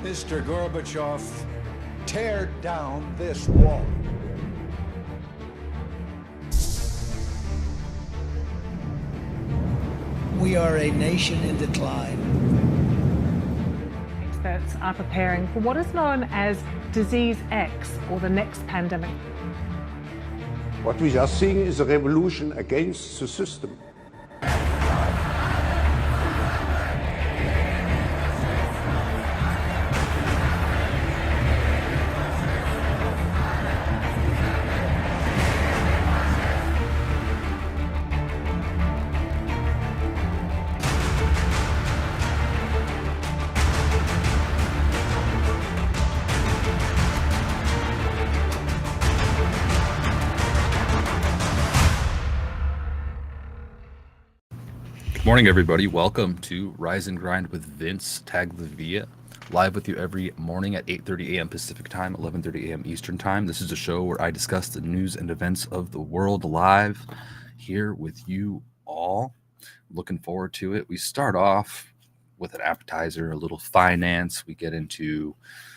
Mr. Gorbachev, tear down this wall. We are a nation in decline. Experts are preparing for what is known as Disease X, or the next pandemic. What we are seeing is a revolution against the system. Morning, everybody. Welcome to Rise and Grind with VinceTagliavia, live with you every morning at 8:30 a.m. Pacific Time, 11:30 a.m. Eastern Time. This is a show where I discuss the news and events of the world live here with you all. Looking forward to it. We start off with an appetizer, a little finance. We get into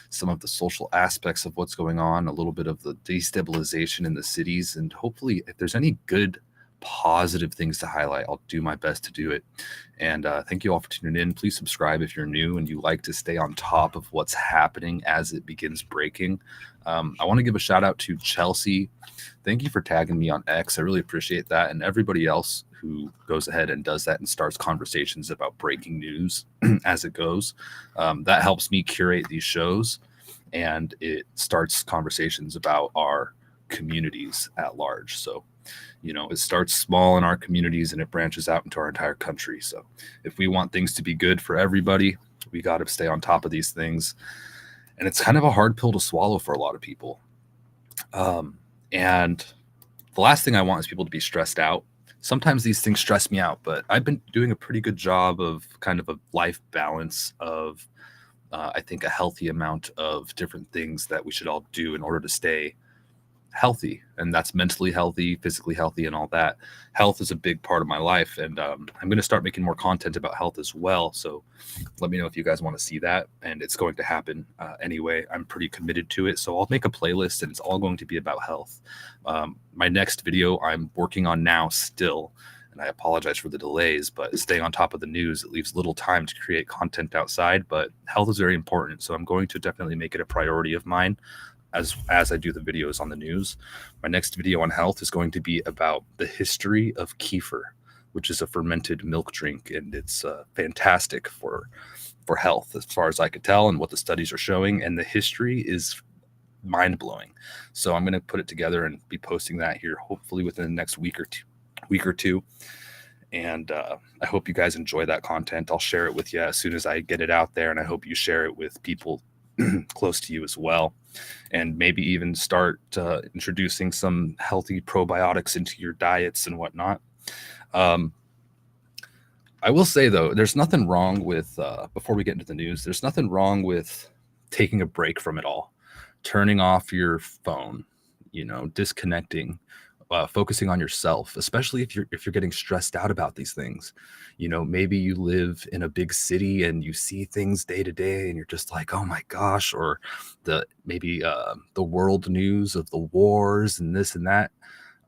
some of the social aspects of what's going on, a little bit of the destabilization in the cities, and hopefully, if there's any good positive things to highlight, I'll do my best to do it. And thank you all for tuning in. Please subscribe if you're new and you like to stay on top of what's happening as it begins breaking. I want to give a shout out to Chelsea. Thank you for tagging me on X. I really appreciate that. And everybody else who goes ahead and does that and starts conversations about breaking news as it goes. That helps me curate these shows, and it starts conversations about our communities at large. So it starts small in our communities and it branches out into our entire country. So if we want things to be good for everybody, we got to stay on top of these things. And it's kind of a hard pill to swallow for a lot of people. And the last thing I want is people to be stressed out. Sometimes these things stress me out, but I've been doing a pretty good job of kind of a life balance of, I think, a healthy amount of different things that we should all do in order to stay healthy, and that's mentally healthy, physically healthy, and all that. Health is a big part of my life, and I'm going to start making more content about health as well. So let me know if you guys want to see that, and it's going to happen anyway. I'm pretty committed to it, so I'll make a playlist, and it's all going to be about health. My next video I'm working on now still, and I apologize for the delays, but staying on top of the news, it leaves little time to create content outside, but health is very important, so I'm going to definitely make it a priority of mine as I do the videos on the news. My next video on health is going to be about the history of kefir, which is a fermented milk drink, and it's fantastic for health as far as I could tell and what the studies are showing, and the history is mind-blowing. So I'm going to put it together and be posting that here hopefully within the next week or two. And I hope you guys enjoy that content. I'll share it with you as soon as I get it out there, and I hope you share it with people close to you as well, and maybe even start introducing some healthy probiotics into your diets and whatnot. I will say, though, there's nothing wrong with, before we get into the news, there's nothing wrong with taking a break from it all, turning off your phone, disconnecting, focusing on yourself, especially if you're getting stressed out about these things. Maybe you live in a big city and you see things day to day and you're just like, oh my gosh, or the world news of the wars and this and that.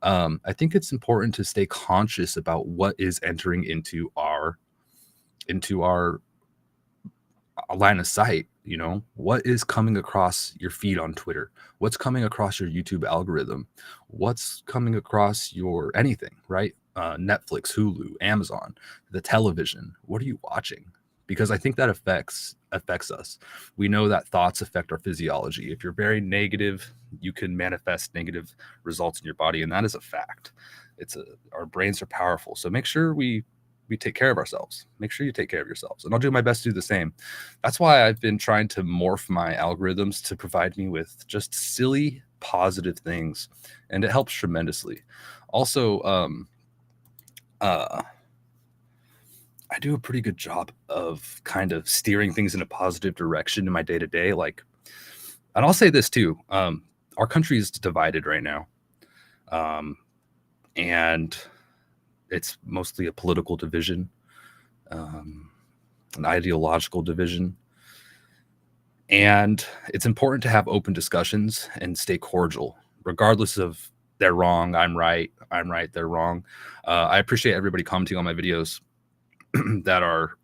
I think it's important to stay conscious about what is entering into our line of sight. What is coming across your feed on Twitter, what's coming across your YouTube algorithm, what's coming across your anything, right? Netflix, Hulu, Amazon, the television. What are you watching? Because I think that affects us. We know that thoughts affect our physiology. If you're very negative, you can manifest negative results in your body, and that is a fact. Our brains are powerful, so make sure we take care of ourselves. Make sure you take care of yourselves. And I'll do my best to do the same. That's why I've been trying to morph my algorithms to provide me with just silly, positive things. And it helps tremendously. Also, I do a pretty good job of kind of steering things in a positive direction in my day-to-day. And I'll say this too. Our country is divided right now. And it's mostly a political division, an ideological division. And it's important to have open discussions and stay cordial, regardless of they're wrong, I'm right, they're wrong. I appreciate everybody commenting on my videos that are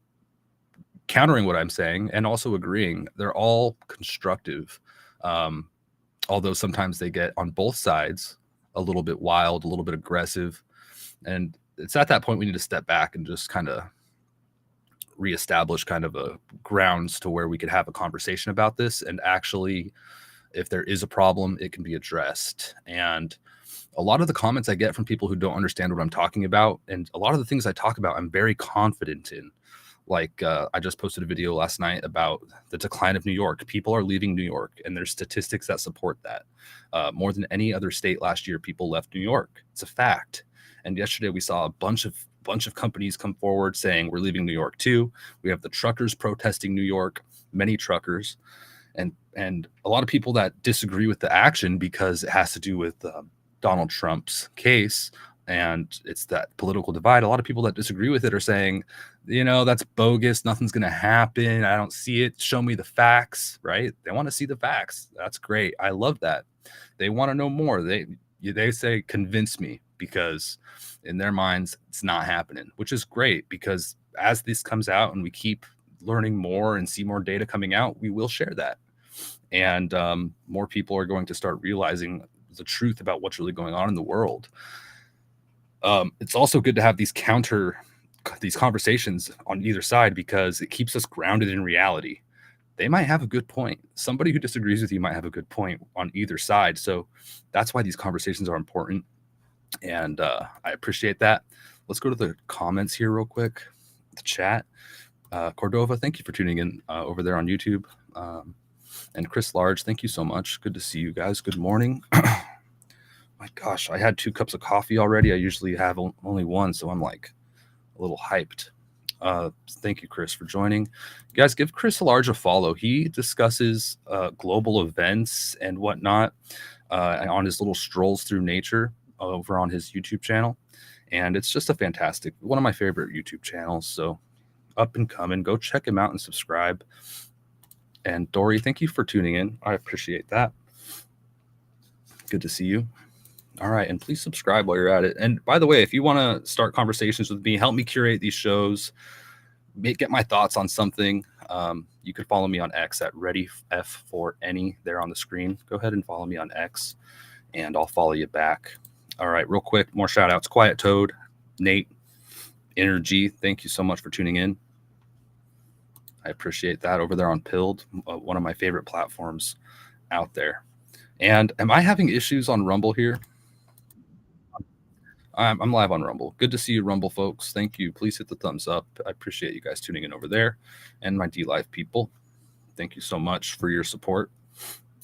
countering what I'm saying and also agreeing. They're all constructive, although sometimes they get on both sides a little bit wild, a little bit aggressive. And it's at that point we need to step back and just kind of reestablish kind of a grounds to where we could have a conversation about this. And actually, if there is a problem, it can be addressed. And a lot of the comments I get from people who don't understand what I'm talking about, and a lot of the things I talk about, I'm very confident in. Like I just posted a video last night about the decline of New York. People are leaving New York, and there's statistics that support that. More than any other state last year, people left New York. It's a fact. And yesterday we saw a bunch of companies come forward saying we're leaving New York too. We have the truckers protesting New York, many truckers, and a lot of people that disagree with the action because it has to do with Donald Trump's case, and it's that political divide. A lot of people that disagree with it are saying, you know, that's bogus. Nothing's going to happen. I don't see it. Show me the facts, right? They want to see the facts. That's great. I love that. They want to know more. They say, convince me, because in their minds, it's not happening, which is great, because as this comes out and we keep learning more and see more data coming out, we will share that. And more people are going to start realizing the truth about what's really going on in the world. It's also good to have these conversations on either side, because it keeps us grounded in reality. They might have a good point. Somebody who disagrees with you might have a good point on either side. So that's why these conversations are important. And I appreciate that. Let's go to the comments here real quick. The chat. Cordova, thank you for tuning in over there on YouTube. And Chris Large, thank you so much. Good to see you guys. Good morning. My gosh, I had 2 cups of coffee already. I usually have only one, so I'm like a little hyped. Thank you, Chris, for joining. You guys, give Chris Large a follow. He discusses global events and whatnot on his little strolls through nature over on his YouTube channel. And it's just one of my favorite YouTube channels. So up and coming, go check him out and subscribe. And Dory, thank you for tuning in. I appreciate that. Good to see you. All right. And please subscribe while you're at it. And by the way, if you want to start conversations with me, help me curate these shows, get my thoughts on something, you can follow me on X at ReadyF4Any there on the screen. Go ahead and follow me on X, and I'll follow you back. All right. Real quick, more shout outs. Quiet Toad, Nate, Energy, thank you so much for tuning in. I appreciate that over there on Pilled, one of my favorite platforms out there. And am I having issues on Rumble here? I'm live on Rumble. Good to see you, Rumble folks. Thank you. Please hit the thumbs up. I appreciate you guys tuning in over there. And my D-Live people, thank you so much for your support.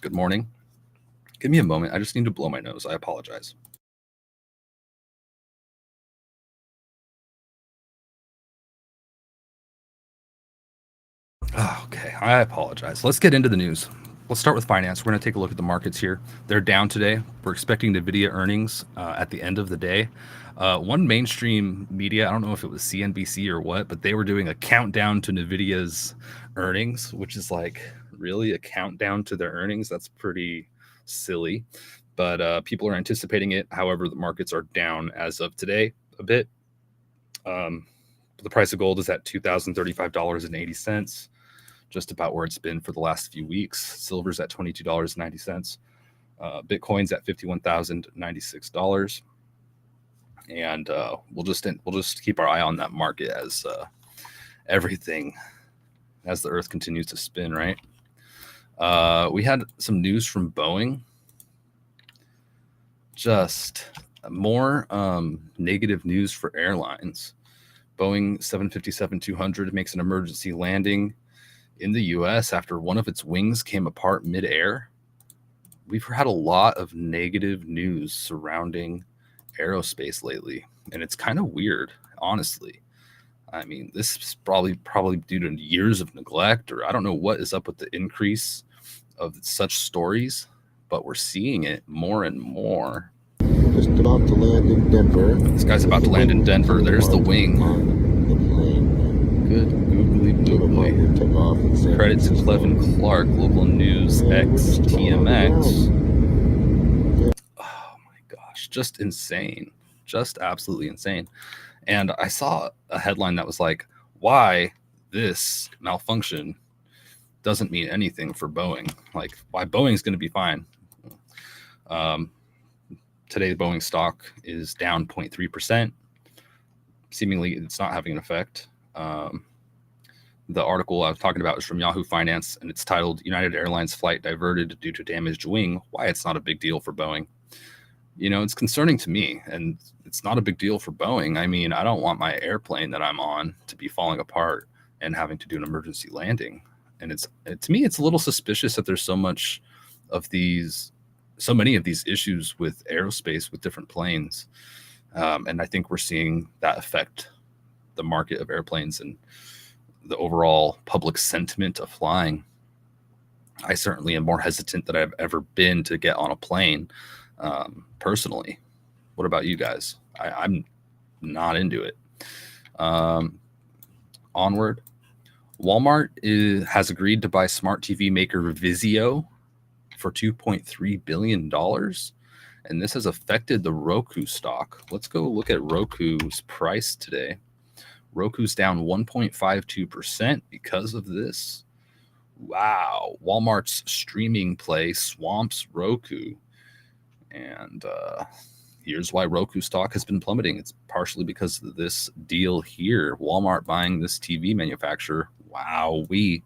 Good morning. Give me a moment. I just need to blow my nose. I apologize. Okay, I apologize. Let's get into the news. Let's start with finance. We're going to take a look at the markets here. They're down today. We're expecting Nvidia earnings at the end of the day. One mainstream media, I don't know if it was CNBC or what, but they were doing a countdown to Nvidia's earnings, which is like, really, a countdown to their earnings? That's pretty silly. But people are anticipating it. However, the markets are down as of today a bit. The price of gold is at $2,035.80. Just about where it's been for the last few weeks. Silver's at $22.90. Bitcoin's at $51,096. And we'll just keep our eye on that market as everything, as the Earth continues to spin, right? We had some news from Boeing. Just more negative news for airlines. Boeing 757-200 makes an emergency landing in the U.S. after one of its wings came apart midair. We've had a lot of negative news surrounding aerospace lately, and it's kind of weird, honestly. I mean, this is probably due to years of neglect, or I don't know what is up with the increase of such stories, but we're seeing it more and more. Just about to land in Denver. This guy's about to land in Denver. There's the wing. Good googly googly. took off in San Credit to Francisco. Clevin Clark, local news Yeah, X we're just going TMX. around. Oh my gosh, just insane. Just absolutely insane. And I saw a headline that was like, why this malfunction doesn't mean anything for Boeing. Like, why Boeing's going to be fine. Today, the Boeing stock is down 0.3%. Seemingly, it's not having an effect. The article I was talking about is from Yahoo Finance, and it's titled United Airlines Flight Diverted Due to Damaged Wing, Why It's Not a Big Deal for Boeing. You know, it's concerning to me, and it's not a big deal for Boeing. I mean, I don't want my airplane that I'm on to be falling apart and having to do an emergency landing. And to me, it's a little suspicious that there's so many of these issues with aerospace with different planes. And I think we're seeing that affect the market of airplanes and the overall public sentiment of flying. I certainly am more hesitant than I've ever been to get on a plane, personally. What about you guys? I'm not into it. Onward. Walmart has agreed to buy smart TV maker Vizio for $2.3 billion. And this has affected the Roku stock. Let's go look at Roku's price today. Roku's down 1.52% because of this. Wow. Walmart's streaming play swamps Roku. And here's why Roku stock has been plummeting. It's partially because of this deal here. Walmart buying this TV manufacturer. Wowee.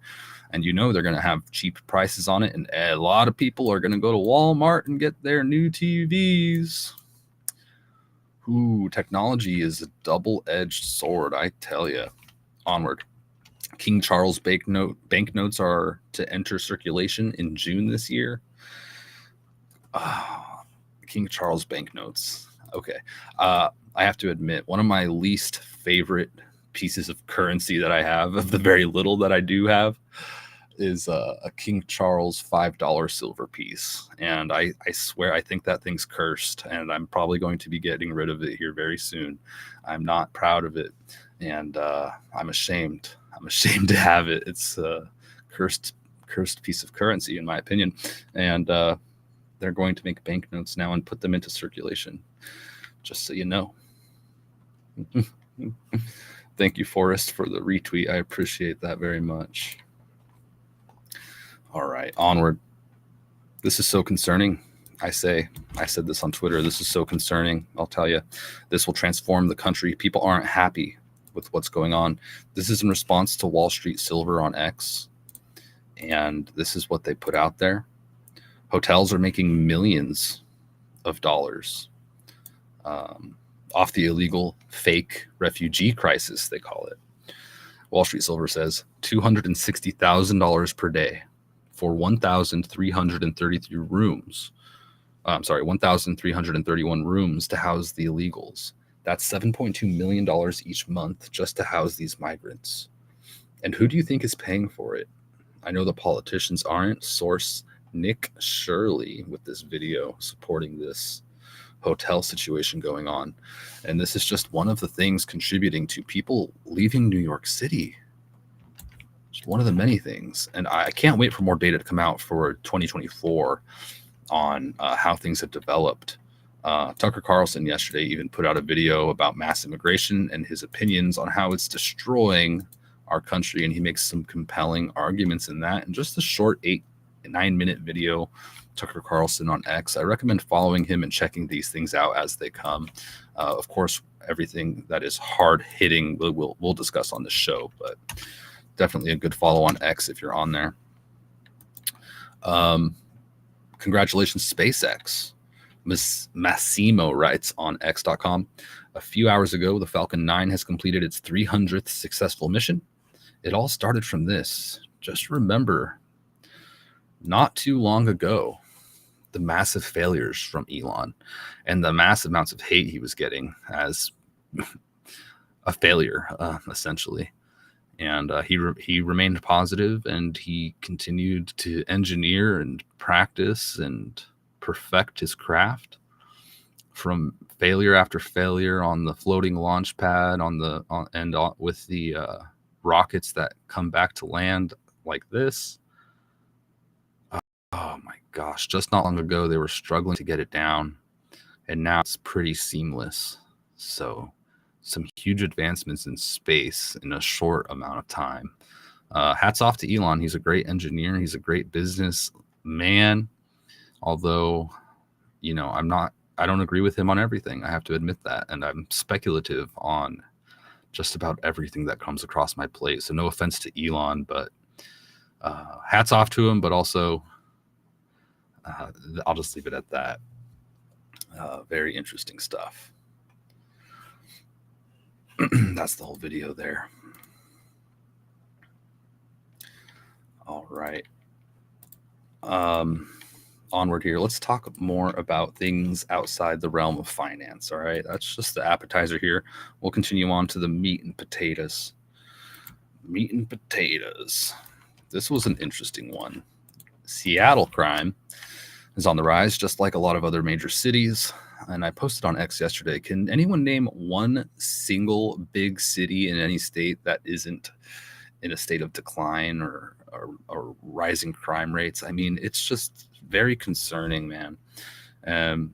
And you know they're going to have cheap prices on it. And a lot of people are going to go to Walmart and get their new TVs. Ooh, technology is a double-edged sword, I tell you. Onward. King Charles banknotes are to enter circulation in June this year. King Charles banknotes. Okay. I have to admit, one of my least favorite pieces of currency that I have, of the very little that I do have, is a King Charles $5 silver piece. And I swear, I think that thing's cursed, and I'm probably going to be getting rid of it here very soon. I'm not proud of it, and I'm ashamed. I'm ashamed to have it. It's a cursed piece of currency, in my opinion. And they're going to make banknotes now and put them into circulation, just so you know. Thank you, Forrest, for the retweet. I appreciate that very much. All right, onward. This is so concerning. I said this on Twitter. This is so concerning. I'll tell you, this will transform the country. People aren't happy with what's going on. This is in response to Wall Street Silver on X. And this is what they put out there. Hotels are making millions of dollars off the illegal fake refugee crisis, they call it. Wall Street Silver says $260,000 per day for 1,333 rooms. 1,331 rooms to house the illegals. That's $7.2 million each month just to house these migrants. And who do you think is paying for it? I know the politicians aren't. Source Nick Shirley with this video supporting this hotel situation going on. And this is just one of the things contributing to people leaving New York City. Just one of the many things. And I can't wait for more data to come out for 2024 on how things have developed. Tucker Carlson yesterday even put out a video about mass immigration and his opinions on how it's destroying our country. And he makes some compelling arguments in that. And just a short 8-9 minute video, Tucker Carlson on X. I recommend following him and checking these things out as they come. Of course, everything that is hard hitting we'll discuss on the show, but definitely a good follow on X if you're on there. Congratulations, SpaceX. Massimo writes on X.com. A few hours ago, the Falcon 9 has completed its 300th successful mission. It all started from this. Just remember, not too long ago, the massive failures from Elon and the massive amounts of hate he was getting as a failure, essentially. And he remained positive, and he continued to engineer and practice and perfect his craft from failure after failure on the floating launch pad with the rockets that come back to land like this. Oh my gosh, just not long ago they were struggling to get it down, and now it's pretty seamless. So some huge advancements in space in a short amount of time. Hats off to Elon. He's a great engineer. He's a great business man. Although, you know, I don't agree with him on everything. I have to admit that. And I'm speculative on just about everything that comes across my plate. So no offense to Elon, but hats off to him. But also, I'll just leave it at that. Very interesting stuff. That's the whole video there. All right. Onward here. Let's talk more about things outside the realm of finance. All right. That's just the appetizer here. We'll continue on to the meat and potatoes. Meat and potatoes. This was an interesting one. Seattle crime is on the rise, just like a lot of other major cities. And I posted on X yesterday. Can anyone name one single big city in any state that isn't in a state of decline or rising crime rates? I mean, it's just very concerning, man. And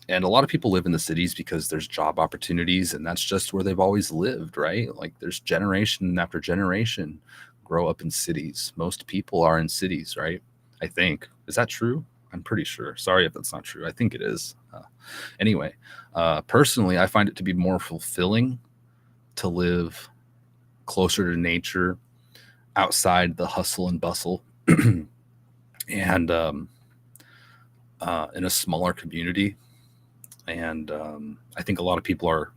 a lot of people live in the cities because there's job opportunities, and that's just where they've always lived, right? Like there's generation after generation grow up in cities. Most people are in cities, right? I think. Is that true? I'm pretty sure. Sorry if that's not true. I think it is. Anyway, personally, I find it to be more fulfilling to live closer to nature, outside the hustle and bustle, and in a smaller community. And I think a lot of people are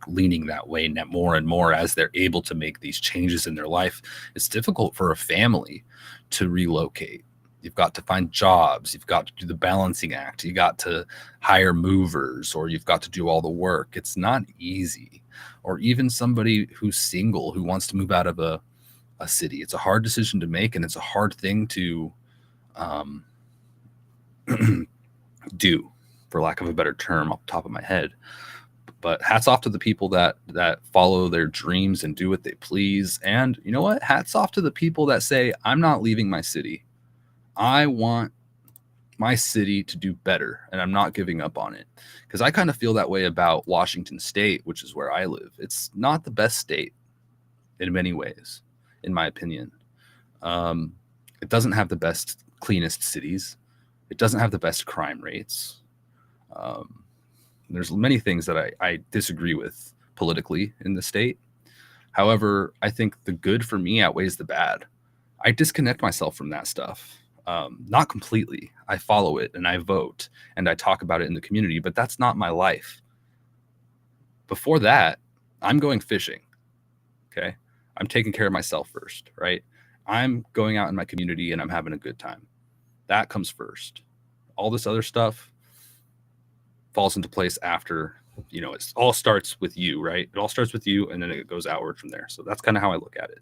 leaning that way more and more as they're able to make these changes in their life. It's difficult for a family to relocate. You've got to find jobs. You've got to do the balancing act. You got to hire movers, or you've got to do all the work. It's not easy. Or even somebody who's single who wants to move out of a city. It's a hard decision to make, and it's a hard thing to do, for lack of a better term off the top of my head. But hats off to the people that follow their dreams and do what they please. And you know what? Hats off to the people that say, I'm not leaving my city. I want my city to do better, and I'm not giving up on it. Because I kind of feel that way about Washington State, which is where I live. It's not the best state in many ways, in my opinion. It doesn't have the best, cleanest cities. It doesn't have the best crime rates. There's many things that I disagree with politically in the state. However, I think the good for me outweighs the bad. I disconnect myself from that stuff. Not completely. I follow it and I vote and I talk about it in the community, but that's not my life. Before that, I'm going fishing. Okay. I'm taking care of myself first, right? I'm going out in my community and I'm having a good time. That comes first. All this other stuff falls into place after, you know, it all starts with you, right? It all starts with you and then it goes outward from there. So that's kind of how I look at it.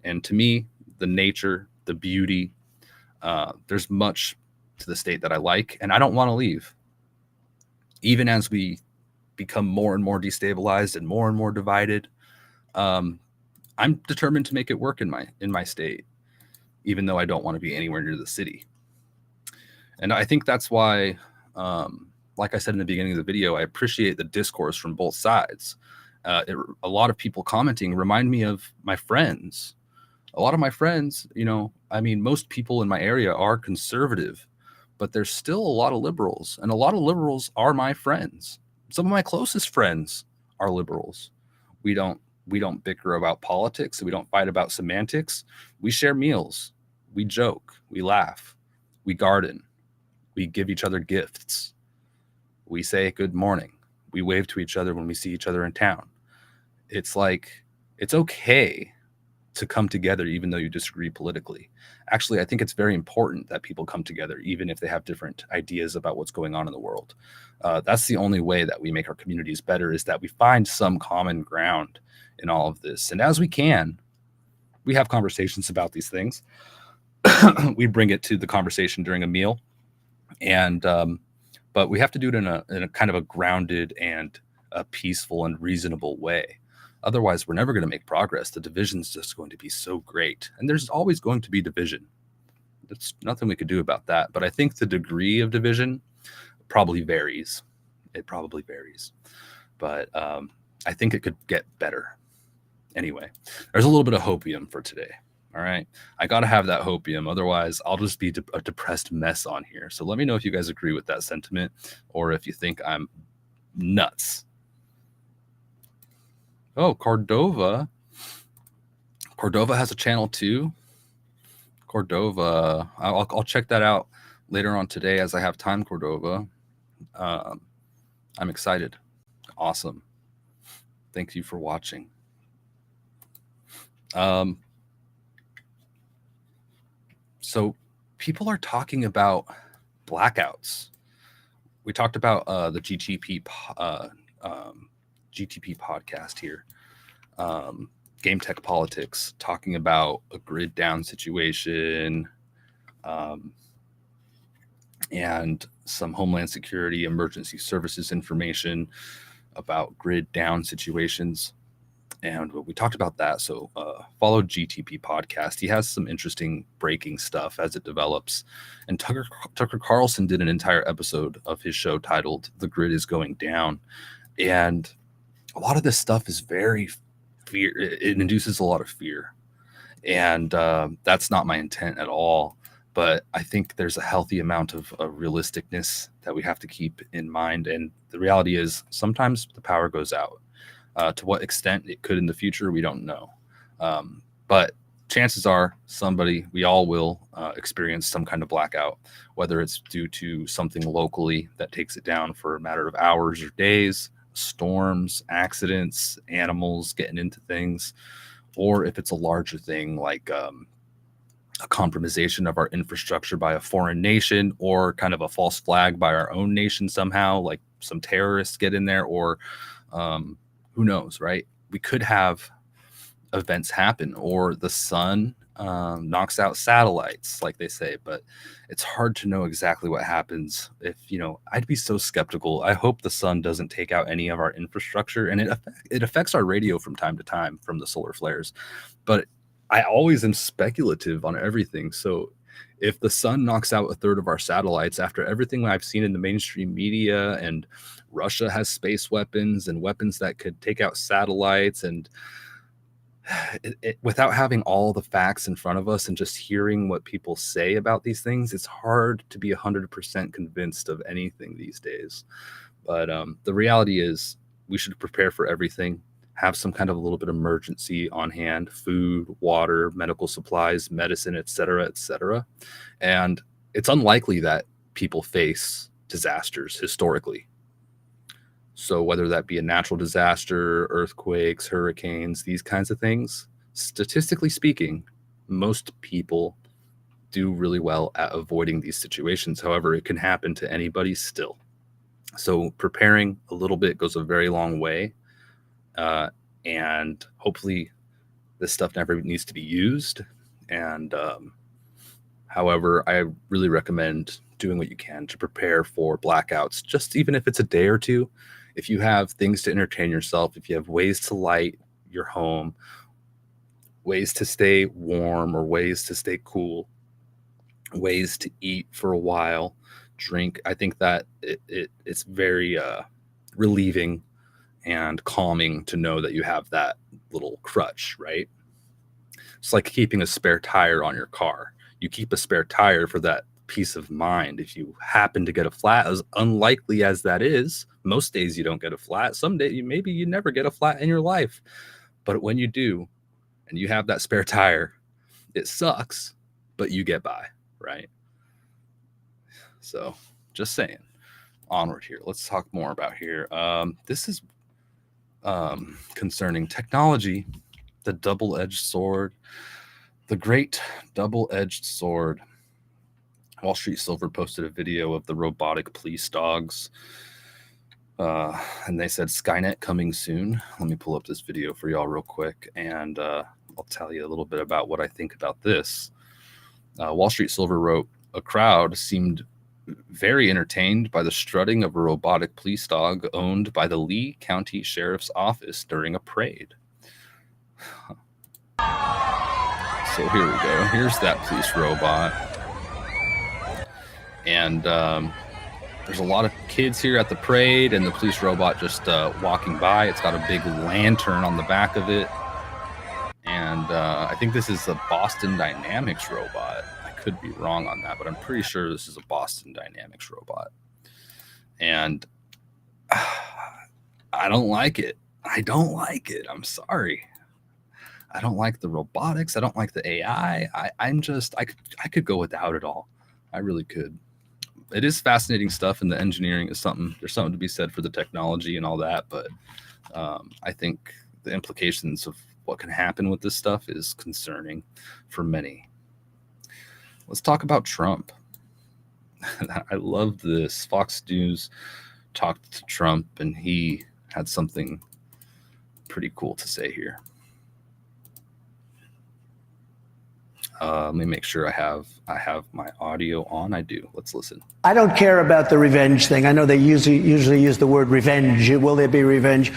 And to me, the nature, the beauty, there's much to the state that I like, and I don't want to leave. Even as we become more and more destabilized and more divided, I'm determined to make it work in my state, even though I don't want to be anywhere near the city. And I think that's why, like I said in the beginning of the video, I appreciate the discourse from both sides. A lot of people commenting remind me of my friends. A lot of my friends, you know, I mean, most people in my area are conservative, but there's still a lot of liberals, and a lot of liberals are my friends. Some of my closest friends are liberals. We don't bicker about politics. We don't fight about semantics. We share meals. We joke. We laugh. We garden. We give each other gifts. We say good morning. We wave to each other when we see each other in town. It's like, it's okay to come together even though you disagree politically. Actually, I think it's very important that people come together even if they have different ideas about what's going on in the world. That's the only way that we make our communities better, is that we find some common ground in all of this. And as we can, we have conversations about these things. We bring it to the conversation during a meal, and but we have to do it in a kind of a grounded and a peaceful and reasonable way. Otherwise, we're never going to make progress. The division's just going to be so great. And there's always going to be division. There's nothing we could do about that. But I think the degree of division probably varies. It probably varies. But I think it could get better. Anyway, there's a little bit of hopium for today. All right. I got to have that hopium. Otherwise, I'll just be a depressed mess on here. So let me know if you guys agree with that sentiment or if you think I'm nuts. Oh, Cordova. Cordova has a channel too. Cordova. I'll check that out later on today as I have time, Cordova. I'm excited. Awesome. Thank you for watching. So people are talking about blackouts. We talked about the GTP podcast here. Game Tech Politics, talking about a grid down situation and some Homeland Security emergency services information about grid down situations. And we talked about that. So follow GTP podcast. He has some interesting breaking stuff as it develops. And Tucker Carlson did an entire episode of his show titled "The Grid is Going Down." And a lot of this stuff is very fear. It induces a lot of fear. And that's not my intent at all. But I think there's a healthy amount of realisticness that we have to keep in mind. And the reality is sometimes the power goes out. To what extent it could in the future, we don't know. But chances are we all will experience some kind of blackout, whether it's due to something locally that takes it down for a matter of hours or days, storms, accidents, animals getting into things, or if it's a larger thing like a compromisation of our infrastructure by a foreign nation, or kind of a false flag by our own nation somehow, like some terrorists get in there, or who knows, right? We could have events happen, or the sun knocks out satellites, like they say, but it's hard to know exactly what happens. I'd be so skeptical. I hope the sun doesn't take out any of our infrastructure, and it affects our radio from time to time from the solar flares. But I always am speculative on everything. So if the sun knocks out a third of our satellites, after everything I've seen in the mainstream media, and Russia has space weapons and weapons that could take out satellites, and without having all the facts in front of us and just hearing what people say about these things, it's hard to be 100% convinced of anything these days. But the reality is we should prepare for everything, have some kind of a little bit of emergency on hand: food, water, medical supplies, medicine, etc., etc. And it's unlikely that people face disasters historically. So whether that be a natural disaster, earthquakes, hurricanes, these kinds of things, statistically speaking, most people do really well at avoiding these situations. However, it can happen to anybody still. So preparing a little bit goes a very long way. And hopefully this stuff never needs to be used. And however, I really recommend doing what you can to prepare for blackouts, just even if it's a day or two. If you have things to entertain yourself, if you have ways to light your home, ways to stay warm or ways to stay cool, ways to eat for a while, drink, I think that it's very relieving and calming to know that you have that little crutch, right? It's like keeping a spare tire on your car. You keep a spare tire for that peace of mind. If you happen to get a flat, as unlikely as that is, most days you don't get a flat. Some days maybe you never get a flat in your life. But when you do, and you have that spare tire, it sucks, but you get by, right? So just saying. Onward here. Let's talk more about here. This is concerning technology, the double-edged sword, the great double-edged sword. Wall Street Silver posted a video of the robotic police dogs, and they said Skynet coming soon. Let me pull up this video for y'all real quick, and I'll tell you a little bit about what I think about this. Wall Street Silver wrote, a crowd seemed very entertained by the strutting of a robotic police dog owned by the Lee County Sheriff's Office during a parade. So here we go. Here's that police robot. And there's a lot of kids here at the parade, and the police robot just walking by. It's got a big lantern on the back of it. And I think this is a Boston Dynamics robot. I could be wrong on that, but I'm pretty sure this is a Boston Dynamics robot. And I don't like it. I don't like it. I'm sorry. I don't like the robotics. I don't like the AI. I could go without it all. I really could. It is fascinating stuff, and the engineering is something. There's something to be said for the technology and all that, but I think the implications of what can happen with this stuff is concerning for many. Let's talk about Trump. I love this. Fox News talked to Trump, and he had something pretty cool to say here. Let me make sure I have my audio on. I do. Let's listen. I don't care about the revenge thing. I know they usually use the word revenge. Will there be revenge?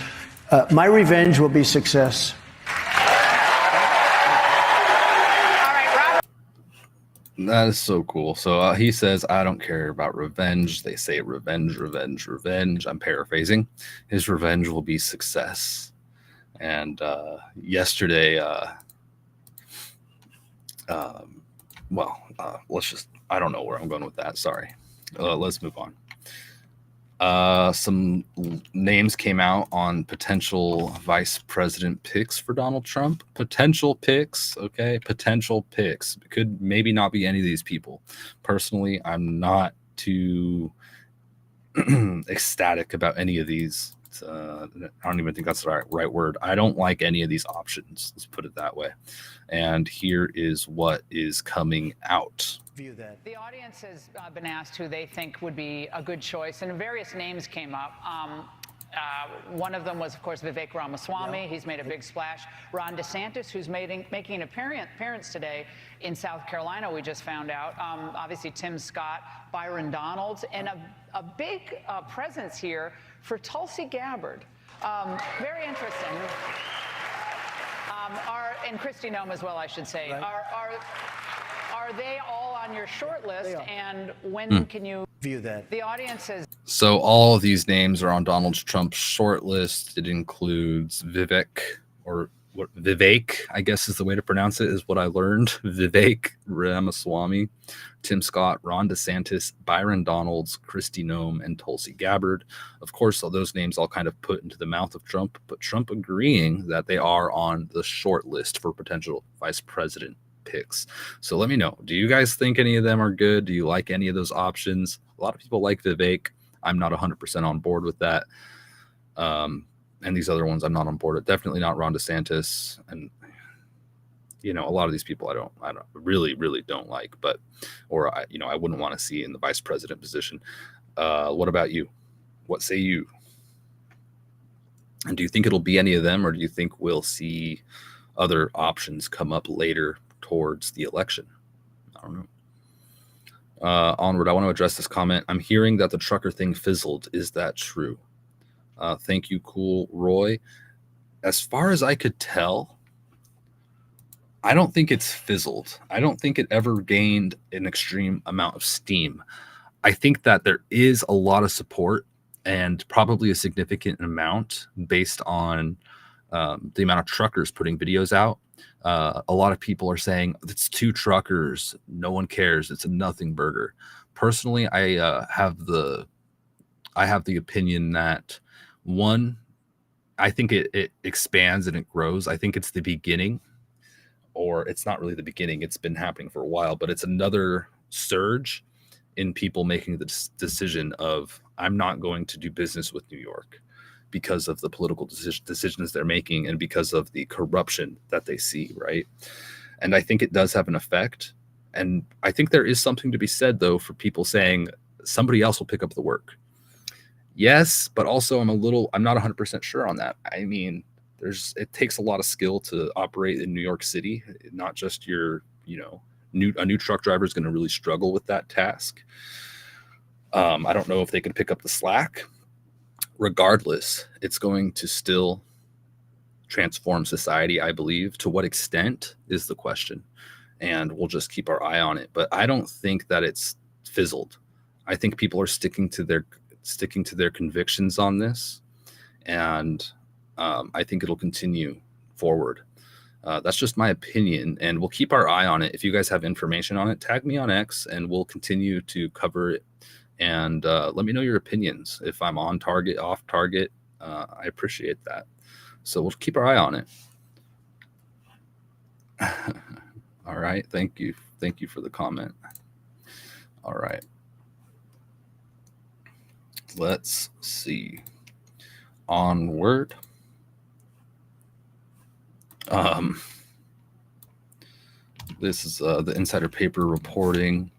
My revenge will be success. That is so cool. So he says, I don't care about revenge. They say revenge, revenge, revenge. I'm paraphrasing. His revenge will be success. And yesterday, I don't know where I'm going with that. Sorry. Let's move on. Some names came out on potential vice president picks for Donald Trump. Potential picks, okay? Potential picks. Could maybe not be any of these people. Personally, I'm not too ecstatic about any of these. I don't even think that's the right word. I don't like any of these options. Let's put it that way. And here is what is coming out. View that. The audience has been asked who they think would be a good choice, and various names came up. One of them was, of course, Vivek Ramaswamy. He's made a big splash. Ron DeSantis, who's making an appearance today in South Carolina, we just found out. Obviously, Tim Scott, Byron Donalds, and a big presence here for Tulsi Gabbard. Very interesting. And Kristi Noem as well, I should say. Right. Are they all on your short list? And when can you view that? The audience says. So all of these names are on Donald Trump's short list. It includes Vivek, I guess is the way to pronounce it, is what I learned. Vivek Ramaswamy, Tim Scott, Ron DeSantis, Byron Donalds, Kristi Noem, and Tulsi Gabbard. Of course, all those names all kind of put into the mouth of Trump, but Trump agreeing that they are on the short list for potential vice president picks. So let me know. Do you guys think any of them are good? Do you like any of those options? A lot of people like Vivek. I'm not 100% on board with that. And these other ones I'm not on board with. Definitely not Ron DeSantis. And, a lot of these people I don't really don't like, I wouldn't want to see in the vice president position. What about you? What say you? And do you think it'll be any of them, or do you think we'll see other options come up later towards the election? I don't know. Onward, I want to address this comment. I'm hearing that the trucker thing fizzled. Is that true? Thank you, Cool Roy. As far as I could tell, I don't think it's fizzled. I don't think it ever gained an extreme amount of steam. I think that there is a lot of support, and probably a significant amount based on the amount of truckers putting videos out. A lot of people are saying it's 2 truckers, no one cares, it's a nothing burger. Personally, I have the opinion that, one, I think it expands and it grows. I think it's the beginning, or it's not really the beginning. It's been happening for a while, but it's another surge in people making the decision of, I'm not going to do business with New York because of the political decisions they're making and because of the corruption that they see, right? And I think it does have an effect. And I think there is something to be said, though, for people saying somebody else will pick up the work. Yes, but also I'm not 100% sure on that. I mean, it takes a lot of skill to operate in New York City. Not just a new truck driver is going to really struggle with that task. I don't know if they can pick up the slack. Regardless, it's going to still transform society, I believe. To what extent is the question, and we'll just keep our eye on it. But I don't think that it's fizzled. I think people are sticking to their convictions on this, and I think it'll continue forward. That's just my opinion, and we'll keep our eye on it. If you guys have information on it, tag me on X, and we'll continue to cover it. And let me know your opinions. If I'm on target, off target, I appreciate that. So we'll keep our eye on it. All right. Thank you. Thank you for the comment. All right. Let's see. Onward. This is the insider paper reporting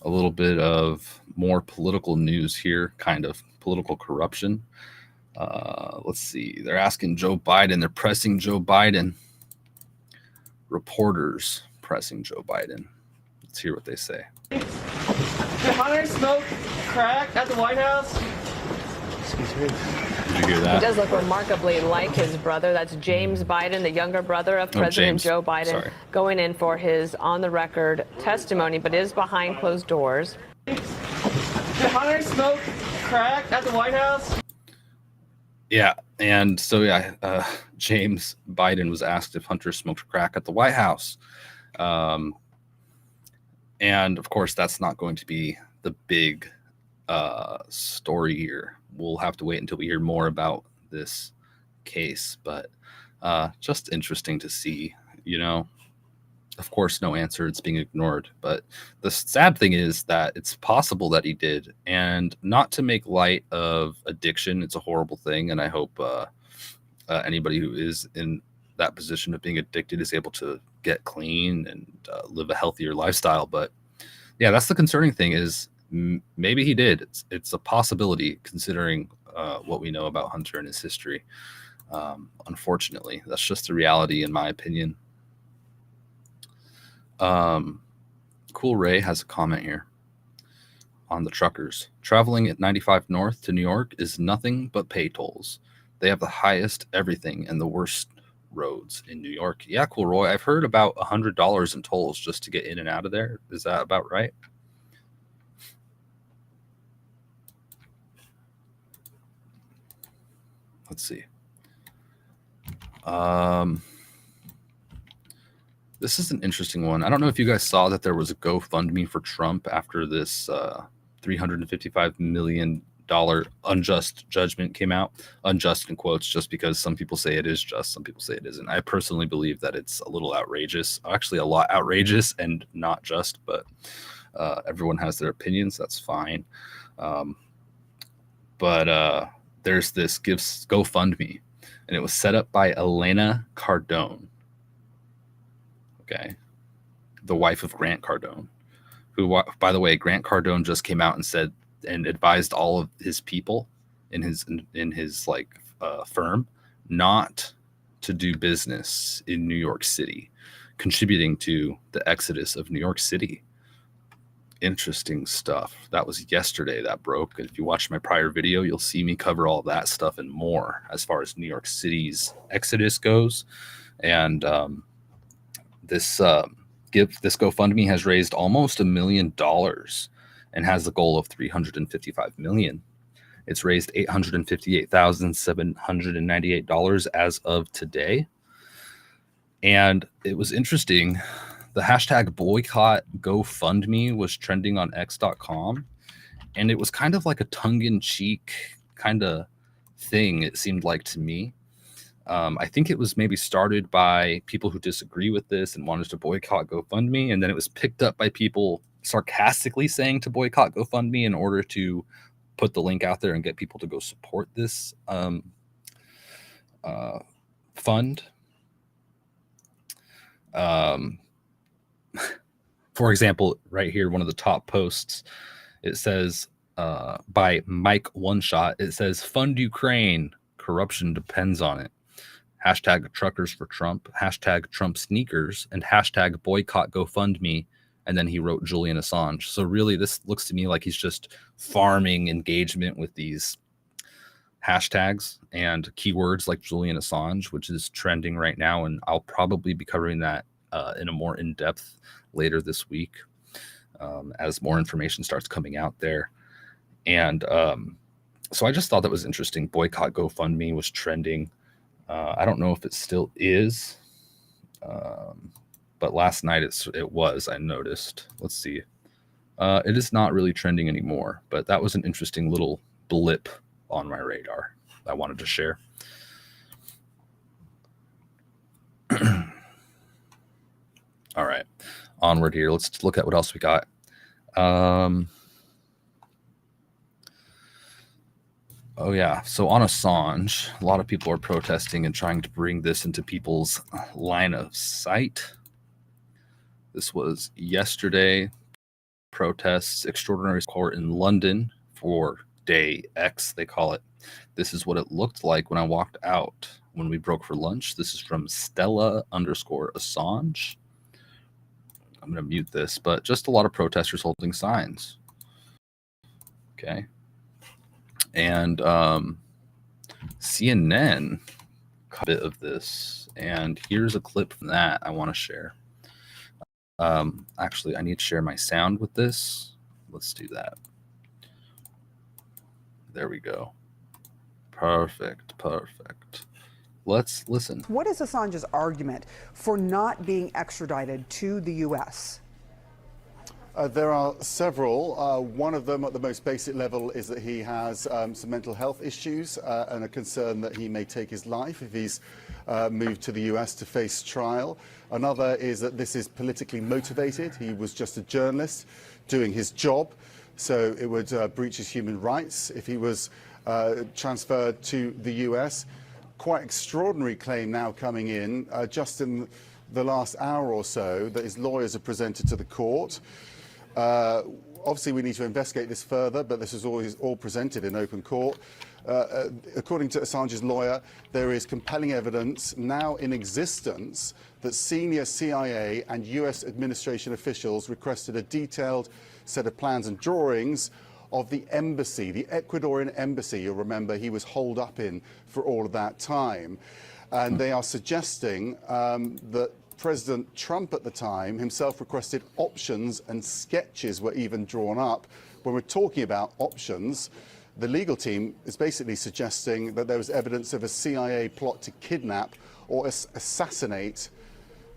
a little bit of more political news here, kind of political corruption. Let's see. They're asking Joe Biden. They're pressing Joe Biden. Reporters pressing Joe Biden. Let's hear what they say. Did Hunter smoke crack at the White House? Excuse me. Did you hear that? He does look remarkably like his brother. That's James Biden, the younger brother of President Joe Biden, going in for his on-the-record testimony, but is behind closed doors. Did Hunter smoke crack at the White House? Yeah, and so James Biden was asked if Hunter smoked crack at the White House. And of course, that's not going to be the big story here. We'll have to wait until we hear more about this case, but just interesting to see, you know. Of course, no answer. It's being ignored. But the sad thing is that it's possible that he did. And not to make light of addiction, it's a horrible thing. And I hope anybody who is in that position of being addicted is able to get clean and live a healthier lifestyle. But yeah, that's the concerning thing is maybe he did. It's a possibility considering what we know about Hunter and his history. Unfortunately, that's just the reality in my opinion. Cool Ray has a comment here on the truckers. Traveling at 95 North to New York is nothing but pay tolls. They have the highest everything and the worst roads in New York. Yeah, Cool Roy. I've heard about $100 in tolls just to get in and out of there. Is that about right? Let's see. This is an interesting one. I don't know if you guys saw that there was a GoFundMe for Trump after this $355 million unjust judgment came out. Unjust in quotes, just because some people say it is just, some people say it isn't. I personally believe that it's a little outrageous, actually a lot outrageous and not just, but everyone has their opinions. That's fine. But there's this GoFundMe, and it was set up by Elena Cardone. Okay, the wife of Grant Cardone, who, by the way, Grant Cardone just came out and said and advised all of his people in his firm not to do business in New York City, contributing to the exodus of New York City. Interesting stuff. That was yesterday that broke. And if you watch my prior video, you'll see me cover all that stuff and more as far as New York City's exodus goes. And this GoFundMe has raised almost $1 million and has the goal of $355 million. It's raised $858,798 as of today. And it was interesting. The hashtag boycott GoFundMe was trending on x.com. And it was kind of like a tongue-in-cheek kind of thing, it seemed like to me. I think it was maybe started by people who disagree with this and wanted to boycott GoFundMe. And then it was picked up by people sarcastically saying to boycott GoFundMe in order to put the link out there and get people to go support this fund. For example, right here, one of the top posts, it says by Mike One Shot, it says, "Fund Ukraine. Corruption depends on it. Hashtag truckers for Trump, hashtag Trump sneakers, and hashtag boycott GoFundMe." And then he wrote Julian Assange. So really, this looks to me like he's just farming engagement with these hashtags and keywords like Julian Assange, which is trending right now, and I'll probably be covering that in a more in-depth later this week as more information starts coming out there. And so I just thought that was interesting. Boycott GoFundMe was trending. I don't know if it still is, but last night it was, I noticed. Let's see. It is not really trending anymore, but that was an interesting little blip on my radar I wanted to share. All right, onward here. Let's look at what else we got. Oh yeah, so on Assange, a lot of people are protesting and trying to bring this into people's line of sight. This was yesterday. Protests, extraordinary court in London for day X, they call it. This is what it looked like when I walked out when we broke for lunch. This is from Stella_Assange. I'm going to mute this, but just a lot of protesters holding signs. Okay. And CNN caught a bit of this, and here's a clip from that I want to share. Actually, I need to share my sound with this. Let's do that. There we go. Perfect. Let's listen. What is Assange's argument for not being extradited to the U.S.? There are several. One of them at the most basic level is that he has some mental health issues and a concern that he may take his life if he's moved to the US to face trial. Another is that this is politically motivated. He was just a journalist doing his job, so it would breach his human rights if he was transferred to the US. Quite extraordinary claim now coming in just in the last hour or so that his lawyers have presented to the court. Obviously, we need to investigate this further, but this is always all presented in open court. According to Assange's lawyer, there is compelling evidence now in existence that senior CIA and US administration officials requested a detailed set of plans and drawings of the embassy, the Ecuadorian embassy. You'll remember he was holed up in for all of that time. And they are suggesting that President Trump at the time himself requested options, and sketches were even drawn up. When we're talking about options, the legal team is basically suggesting that there was evidence of a CIA plot to kidnap or assassinate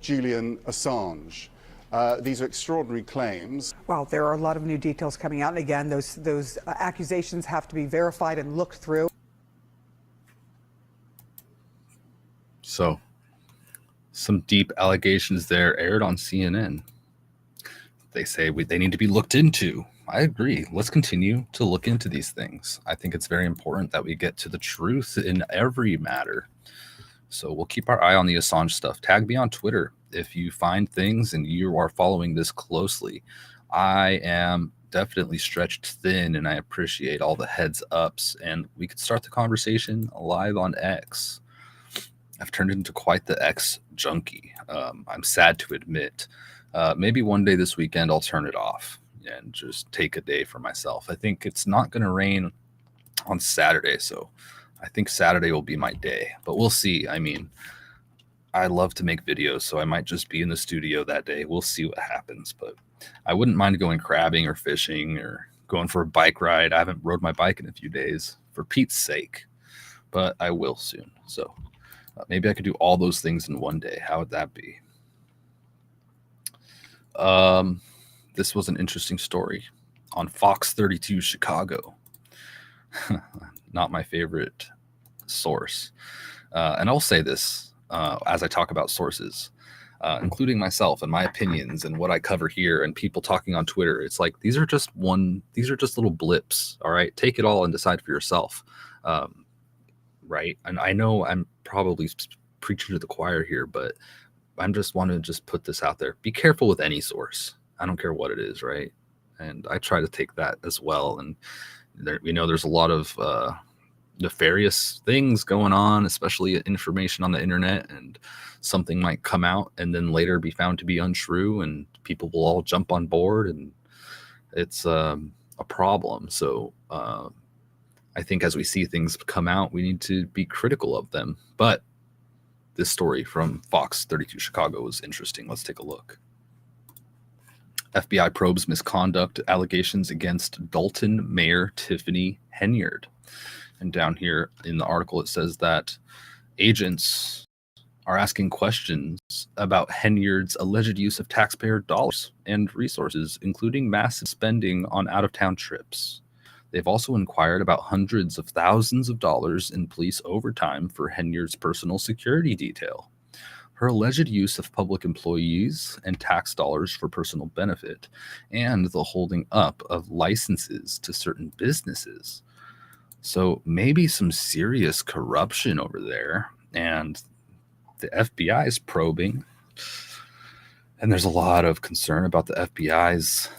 Julian Assange. These are extraordinary claims. Well, there are a lot of new details coming out, and again, those accusations have to be verified and looked through. So, some deep allegations there aired on CNN. They say they need to be looked into. I agree. Let's continue to look into these things. I think it's very important that we get to the truth in every matter. So we'll keep our eye on the Assange stuff. Tag me on Twitter if you find things and you are following this closely. I am definitely stretched thin, and I appreciate all the heads ups, and we could start the conversation live on X. I've turned into quite the X junkie. I'm sad to admit. Maybe one day this weekend I'll turn it off and just take a day for myself. I think it's not going to rain on Saturday, so I think Saturday will be my day. But we'll see. I mean, I love to make videos, so I might just be in the studio that day. We'll see what happens. But I wouldn't mind going crabbing or fishing or going for a bike ride. I haven't rode my bike in a few days, for Pete's sake. But I will soon. So maybe I could do all those things in one day. How would that be? This was an interesting story on Fox 32 Chicago. Not my favorite source. And I'll say this as I talk about sources, including myself and my opinions and what I cover here and people talking on Twitter. It's like, these are just little blips. All right. Take it all and decide for yourself. Right. And I know I'm probably preaching to the choir here, but I'm just wanting to just put this out there. Be careful with any source. I don't care what it is. Right. And I try to take that as well. And there's a lot of nefarious things going on, especially information on the internet, and something might come out and then later be found to be untrue, and people will all jump on board, and it's a problem. So I think as we see things come out, we need to be critical of them. But this story from Fox 32 Chicago was interesting. Let's take a look. FBI probes misconduct allegations against Dalton Mayor Tiffany Henyard. And down here in the article, it says that agents are asking questions about Henyard's alleged use of taxpayer dollars and resources, including massive spending on out-of-town trips. They've also inquired about hundreds of thousands of dollars in police overtime for Henyard's personal security detail, her alleged use of public employees and tax dollars for personal benefit, and the holding up of licenses to certain businesses. So maybe some serious corruption over there, and the FBI is probing. And there's a lot of concern about the FBI's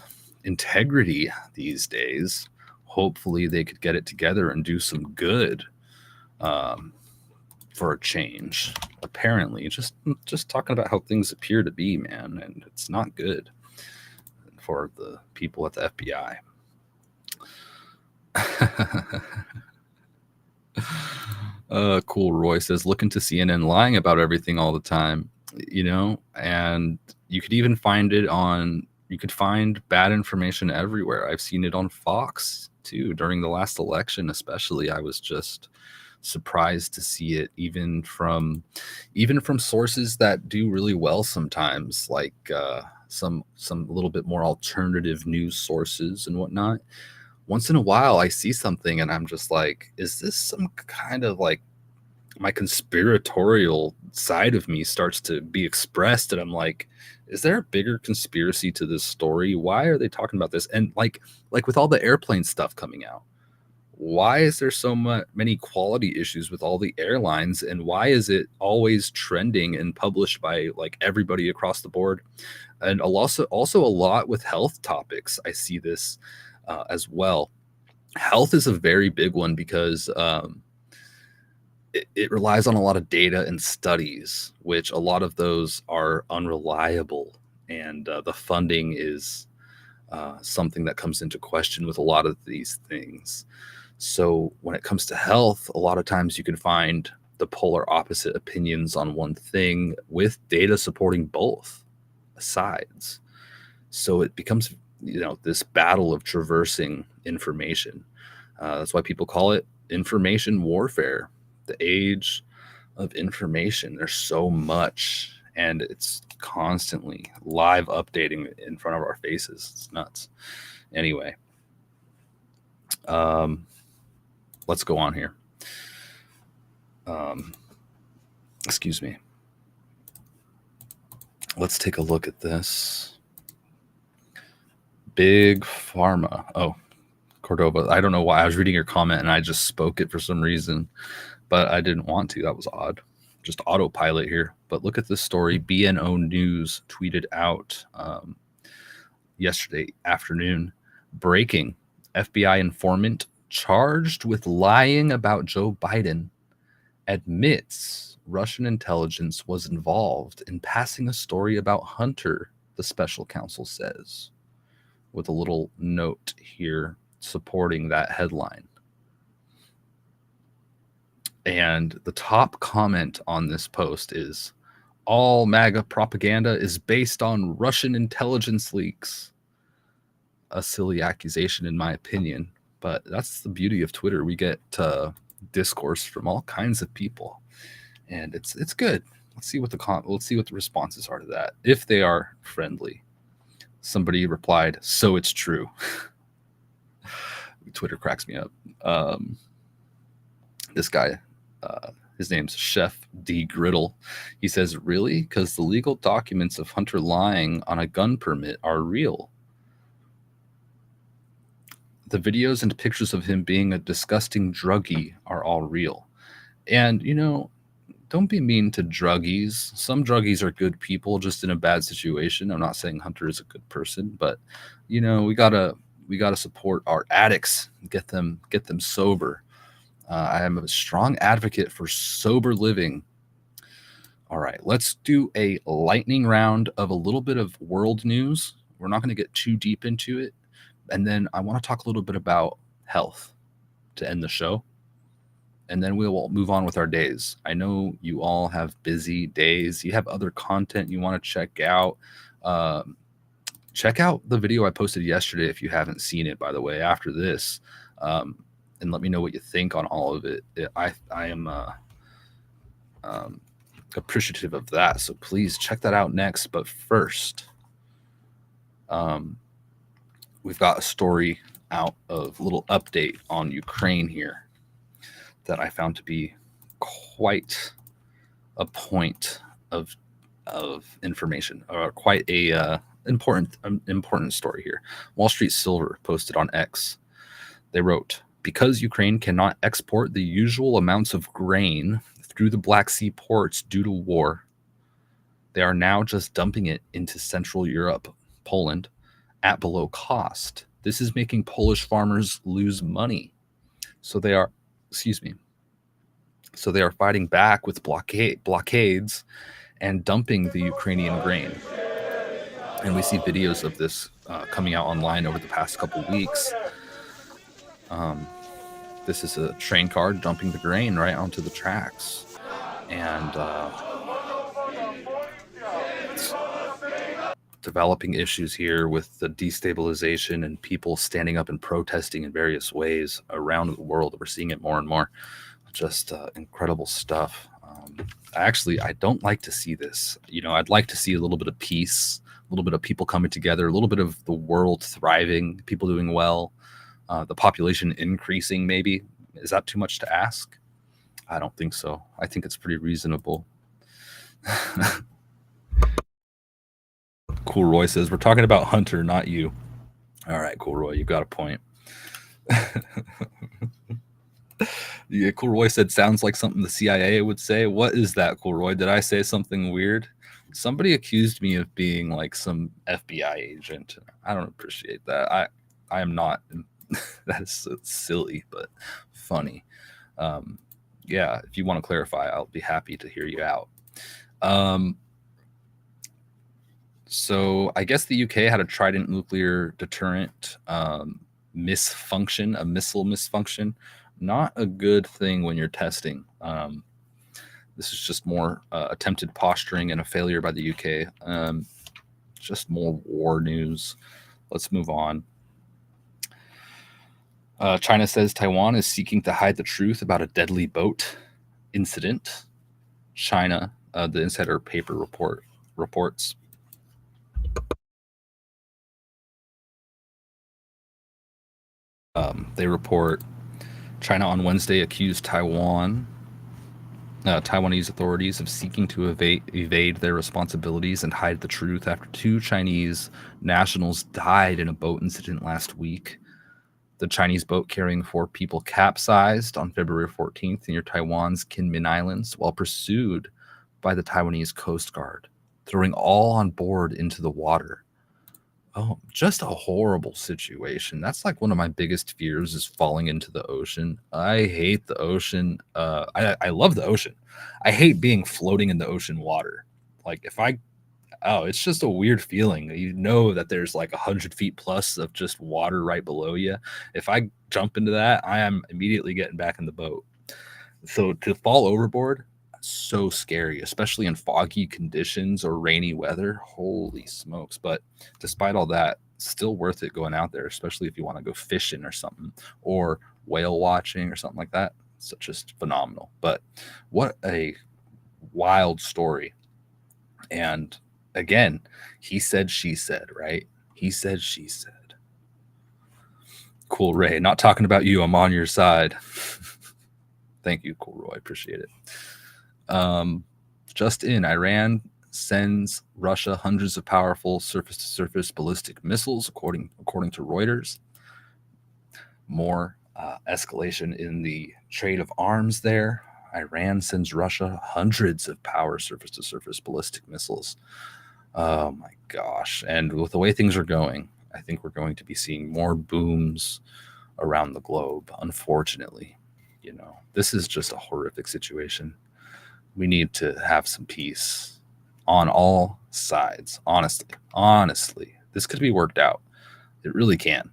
integrity these days. Hopefully they could get it together and do some good for a change. Apparently, just talking about how things appear to be, man, and it's not good for the people at the FBI. Cool Roy says, look into CNN lying about everything all the time, you know, and you could even find it on, you could find bad information everywhere. I've seen it on Fox too during the last election, especially. I was just surprised to see it even from sources that do really well sometimes, like some little bit more alternative news sources and whatnot. Once in a while I see something and I'm just like, is this some kind of like, my conspiratorial side of me starts to be expressed, and I'm like, is there a bigger conspiracy to this story? Why are they talking about this? And like with all the airplane stuff coming out, why is there so many quality issues with all the airlines, and why is it always trending and published by like everybody across the board? And also a lot with health topics. I see this as well. Health is a very big one because it relies on a lot of data and studies, which a lot of those are unreliable, and the funding is something that comes into question with a lot of these things. So when it comes to health, a lot of times you can find the polar opposite opinions on one thing with data supporting both sides. So it becomes, you know, this battle of traversing information. That's why people call it information warfare. The age of information. There's so much, and it's constantly live updating in front of our faces. It's nuts. Anyway, let's go on here. Excuse me. Let's take a look at this. Big Pharma. Oh, Cordova. I don't know why. I was reading your comment and I just spoke it for some reason, but I didn't want to. That was odd. Just autopilot here. But look at this story. BNO News tweeted out yesterday afternoon. Breaking. FBI informant charged with lying about Joe Biden admits Russian intelligence was involved in passing a story about Hunter, the special counsel says, with a little note here supporting that headline. And the top comment on this post is, all MAGA propaganda is based on Russian intelligence leaks. A silly accusation, in my opinion, but that's the beauty of Twitter. We get discourse from all kinds of people, and it's good. Let's see what the responses are to that, if they are friendly. Somebody replied, "So it's true." Twitter cracks me up. This guy, his name's Chef D. Griddle. He says, "Really? Because the legal documents of Hunter lying on a gun permit are real. The videos and pictures of him being a disgusting druggie are all real." And, you know, don't be mean to druggies. Some druggies are good people, just in a bad situation. I'm not saying Hunter is a good person, but, you know, we gotta support our addicts, get them sober. I am a strong advocate for sober living. All right, let's do a lightning round of a little bit of world news. We're not going to get too deep into it. And then I want to talk a little bit about health. to end the show, and then we'll move on with our days. I know you all have busy days. You have other content you want to check out. Check out the video I posted yesterday if you haven't seen it, by the way, after this, and let me know what you think on all of it. I am appreciative of that, so please check that out next. But first, we've got a story out of a little update on Ukraine here that I found to be quite a point of information, or quite a important story here. Wall Street Silver posted on X. They wrote, because Ukraine cannot export the usual amounts of grain through the Black Sea ports due to war, they are now just dumping it into Central Europe, Poland, at below cost. This is making Polish farmers lose money. So they are, fighting back with blockades and dumping the Ukrainian grain. And we see videos of this coming out online over the past couple weeks. This is a train car dumping the grain right onto the tracks. And it's developing issues here with the destabilization and people standing up and protesting in various ways around the world. We're seeing it more and more. Just incredible stuff. I don't like to see this. I'd like to see a little bit of peace, a little bit of people coming together, a little bit of the world thriving, people doing well, the population increasing maybe. Is that too much to ask? I don't think so. I think it's pretty reasonable. Cool Roy says, we're talking about Hunter, not you. All right, Cool Roy, you've got a point. Yeah, Cool Roy said, sounds like something the CIA would say. What is that, Cool Roy? Did I say something weird? Somebody accused me of being like some FBI agent. I don't appreciate that. I am not. That is so silly, but funny. Yeah, if you want to clarify, I'll be happy to hear you out. So I guess the UK had a Trident nuclear deterrent misfunction, a missile misfunction. Not a good thing when you're testing. This is just more attempted posturing and a failure by the UK. Just more war news. Let's move on. China says Taiwan is seeking to hide the truth about a deadly boat incident. China, the Insider paper reports. They report China on Wednesday accused Taiwanese authorities of seeking to evade their responsibilities and hide the truth after 2 Chinese nationals died in a boat incident last week. The Chinese boat carrying 4 people capsized on February 14th near Taiwan's Kinmen Islands while pursued by the Taiwanese Coast Guard, throwing all on board into the water. Oh, just a horrible situation. That's like one of my biggest fears, is falling into the ocean. I hate the ocean. I love the ocean. I hate being floating in the ocean water. Like it's just a weird feeling. You know that there's like 100 feet plus of just water right below you. If I jump into that, I am immediately getting back in the boat. So to fall overboard, so scary, especially in foggy conditions or rainy weather. Holy smokes. But despite all that, still worth it going out there, especially if you want to go fishing or something, or whale watching or something like that. It's just phenomenal. But what a wild story. And again, he said, she said, right? He said, she said. Cool Ray, not talking about you. I'm on your side. Thank you, Cool Roy. Appreciate it. Just in, Iran sends Russia hundreds of powerful surface-to-surface ballistic missiles, according to Reuters. More escalation in the trade of arms there. Iran sends Russia hundreds of power surface-to-surface ballistic missiles. Oh my gosh. And with the way things are going, I think we're going to be seeing more booms around the globe, unfortunately. This is just a horrific situation. We need to have some peace on all sides. Honestly, this could be worked out. It really can.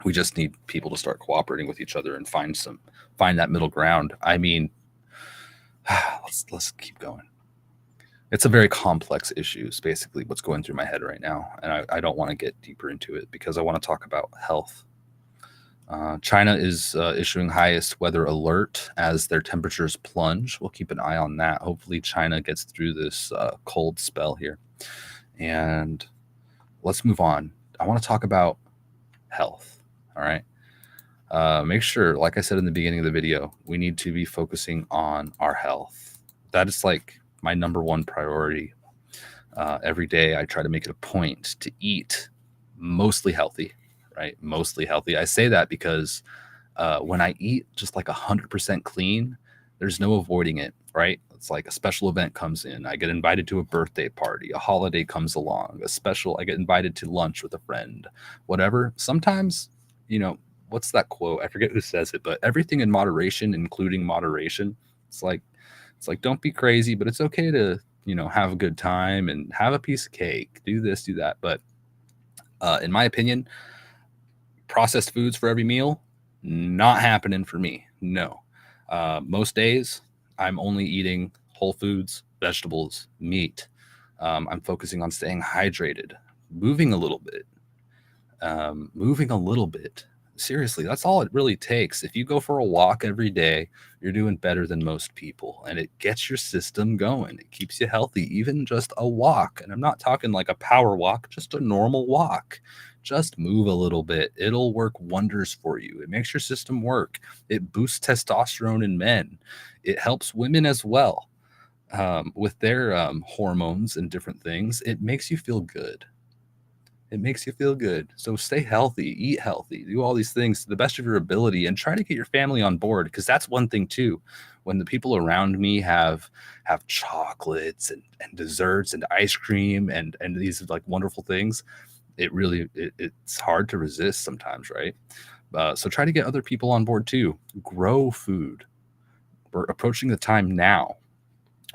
We just need people to start cooperating with each other and find that middle ground. I mean, let's keep going. It's a very complex issue, is basically what's going through my head right now. And I don't want to get deeper into it because I want to talk about health. China is issuing highest weather alert as their temperatures plunge. We'll keep an eye on that. Hopefully China gets through this cold spell here. And let's move on. I want to talk about health. All right. Make sure, like I said in the beginning of the video, we need to be focusing on our health. That is like my number one priority. Every day I try to make it a point to eat mostly healthy, right? Mostly healthy. I say that because when I eat just like 100% clean, there's no avoiding it, right? It's like a special event comes in. I get invited to a birthday party, a holiday comes along, I get invited to lunch with a friend, whatever. Sometimes, you know, what's that quote? I forget who says it, but everything in moderation, including moderation. It's like, don't be crazy, but it's okay to, you know, have a good time and have a piece of cake, do this, do that. But in my opinion, processed foods for every meal, not happening for me. No. Most days I'm only eating whole foods, vegetables, meat. I'm focusing on staying hydrated, moving a little bit. Seriously, that's all it really takes. If you go for a walk every day, you're doing better than most people, and it gets your system going. It keeps you healthy, even just a walk. And I'm not talking like a power walk, just a normal walk. Just move a little bit. It'll work wonders for you. It makes your system work. It boosts testosterone in men. It helps women as well with their hormones and different things. It makes you feel good. It makes you feel good. So stay healthy, eat healthy, do all these things to the best of your ability, and try to get your family on board. Because that's one thing too. When the people around me have chocolates and desserts and ice cream and these like wonderful things, it's hard to resist sometimes, right? So try to get other people on board too. Grow food. We're approaching the time now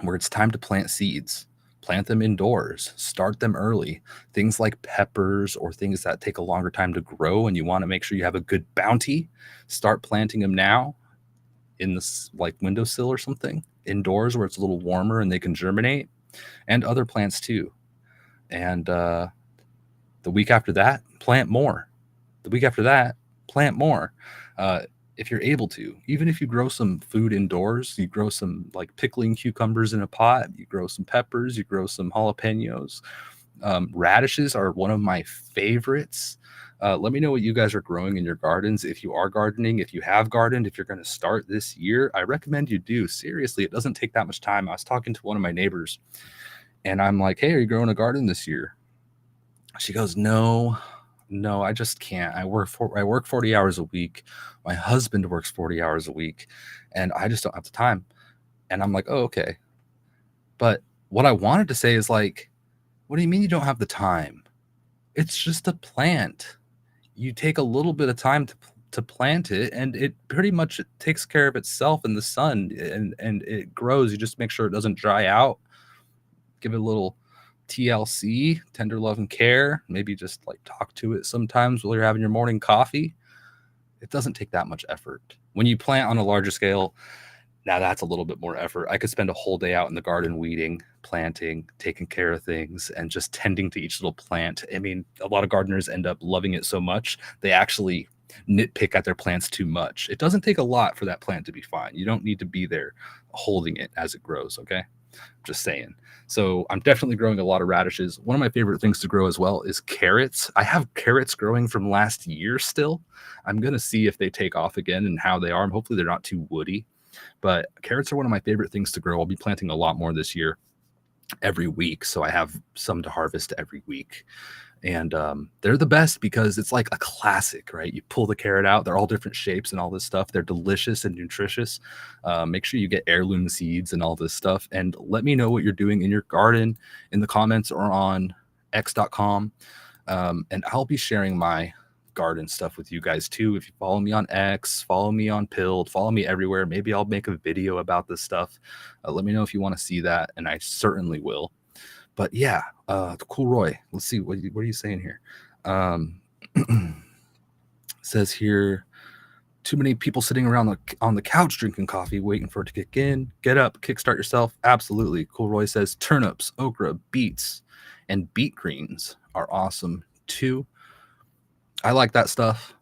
where it's time to plant seeds. Plant them indoors, start them early. Things like peppers or things that take a longer time to grow and you want to make sure you have a good bounty, start planting them now in this like windowsill or something, indoors where it's a little warmer and they can germinate, and other plants too. And the week after that, plant more. The week after that, plant more. If you're able to, even if you grow some food indoors, you grow some like pickling cucumbers in a pot, you grow some peppers, you grow some jalapenos. Radishes are one of my favorites. Let me know what you guys are growing in your gardens. If you are gardening, if you have gardened, if you're going to start this year, I recommend you do. Seriously, it doesn't take that much time. I was talking to one of my neighbors and I'm like, hey, are you growing a garden this year? She goes, no, I just can't. I work 40 hours a week. My husband works 40 hours a week and I just don't have the time. And I'm like, oh, okay. But what I wanted to say is like, what do you mean you don't have the time? It's just a plant. You take a little bit of time to plant it and it pretty much takes care of itself in the sun and it grows. You just make sure it doesn't dry out. Give it a little TLC, tender love and care. Maybe just like talk to it sometimes while you're having your morning coffee. It doesn't take that much effort. When you plant on a larger scale, now that's a little bit more effort. I could spend a whole day out in the garden weeding, planting, taking care of things, and just tending to each little plant. I mean, a lot of gardeners end up loving it so much, they actually nitpick at their plants too much. It doesn't take a lot for that plant to be fine. You don't need to be there holding it as it grows, okay? Just saying. So I'm definitely growing a lot of radishes. One of my favorite things to grow as well is carrots. I have carrots growing from last year still. I'm going to see if they take off again and how they are. Hopefully they're not too woody. But carrots are one of my favorite things to grow. I'll be planting a lot more this year every week. So I have some to harvest every week. And they're the best because it's like a classic, right? You pull the carrot out. They're all different shapes and all this stuff. They're delicious and nutritious. Make sure you get heirloom seeds and all this stuff. And let me know what you're doing in your garden in the comments or on x.com. And I'll be sharing my garden stuff with you guys too. If you follow me on X, follow me on Pilled, follow me everywhere. Maybe I'll make a video about this stuff. Let me know if you want to see that. And I certainly will. But yeah, Cool Roy, let's see, what are you saying here? says here, too many people sitting around on the couch drinking coffee, waiting for it to kick in. Get up, kickstart yourself. Absolutely. Cool Roy says turnips, okra, beets, and beet greens are awesome too. I like that stuff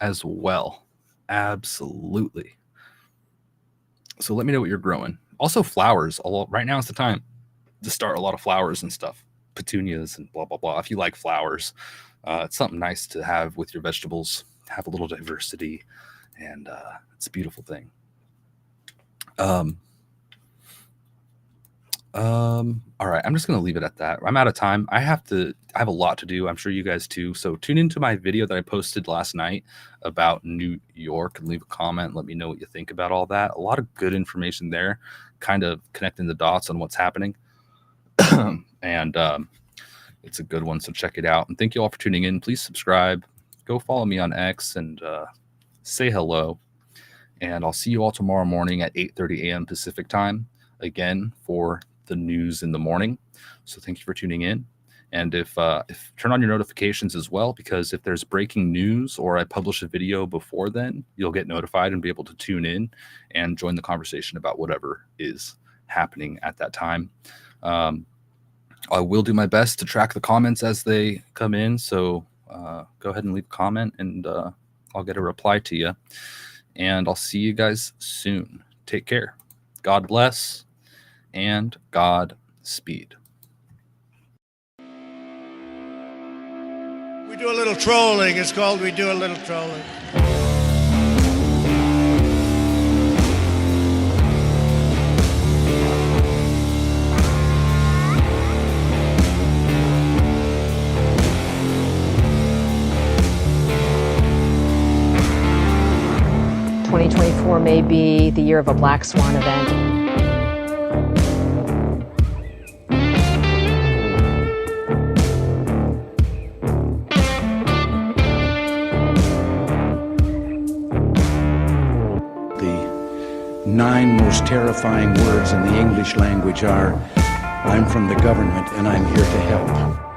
as well. Absolutely. So let me know what you're growing. Also flowers. Right now is the time to start a lot of flowers and stuff. Petunias and blah, blah, blah. If you like flowers, it's something nice to have with your vegetables. Have a little diversity. And it's a beautiful thing. All right, I'm just gonna leave it at that. I'm out of time. I have a lot to do. I'm sure you guys too. So tune into my video that I posted last night about New York and leave a comment. Let me know what you think about all that. A lot of good information there, kind of connecting the dots on what's happening. And it's a good one, so check it out. And thank you all for tuning in. Please subscribe. Go follow me on X and say hello, and I'll see you all tomorrow morning at 8:30 a.m. Pacific time again for the news in the morning. So thank you for tuning in, and if turn on your notifications as well, because if there's breaking news or I publish a video before then, you'll get notified and be able to tune in and join the conversation about whatever is happening at that time. I will do my best to track the comments as they come in, so go ahead and leave a comment and I'll get a reply to you, and I'll see you guys soon. Take care. God bless and God speed. We do a little trolling. It's called We Do a Little Trolling. 2024 may be the year of a black swan event. The 9 most terrifying words in the English language are, I'm from the government and I'm here to help.